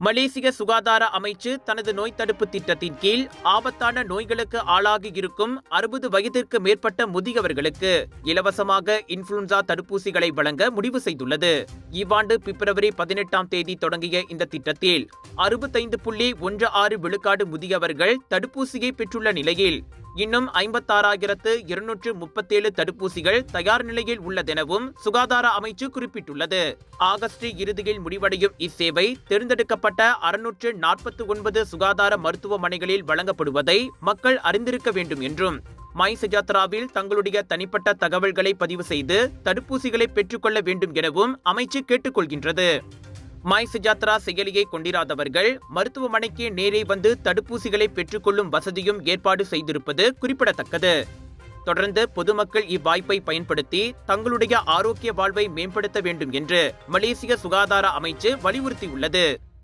மலேசிய சுகாதார அமைச்சு தனது நோய் தடுப்பு திட்டத்தின் கீழ் ஆபத்தான நோய்களுக்கு ஆளாகி இருக்கும் 60 வயதிற்கு மேற்பட்ட முதியவர்களுக்கு இலவசமாக இன்ஃபுளுன்சா தடுப்பூசிகளை வழங்க முடிவு செய்துள்ளது. இவ்வாண்டு பிப்ரவரி 18ஆம் தேதி தொடங்கிய இந்த திட்டத்தில் 65.16 விழுக்காடு முதியவர்கள் தடுப்பூசியை பெற்றுள்ள நிலையில் இன்னும் 56,237 தடுப்பூசிகள் தயார் நிலையில் உள்ளதெனவும் சுகாதார அமைச்சு குறிப்பிட்டுள்ளது. ஆகஸ்ட் இறுதியில் முடிவடையும் இச்சேவை தேர்ந்தெடுக்கப்பட்ட 649 சுகாதார மருத்துவமனைகளில் வழங்கப்படுவதை மக்கள் அறிந்திருக்க வேண்டும் என்றும், மை செஜாத்ராவில் தங்களுடைய தனிப்பட்ட தகவல்களை பதிவு செய்து தடுப்பூசிகளை பெற்றுக்கொள்ள வேண்டும் எனவும் அமைச்சு கேட்டுக்கொள்கின்றது. மை செஜாத்ரா செயலியை கொண்டிராதவர்கள் மருத்துவமனைக்கு நேரே வந்து தடுப்பூசிகளை பெற்றுக்கொள்ளும் வசதியும் ஏற்பாடு செய்திருப்பது குறிப்பிடத்தக்கது. தொடர்ந்து பொதுமக்கள் இவ்வாய்ப்பை பயன்படுத்தி தங்களுடைய ஆரோக்கிய வாழ்வை மேம்படுத்த வேண்டும் என்று மலேசிய சுகாதார அமைச்சு வலியுறுத்தியுள்ளது.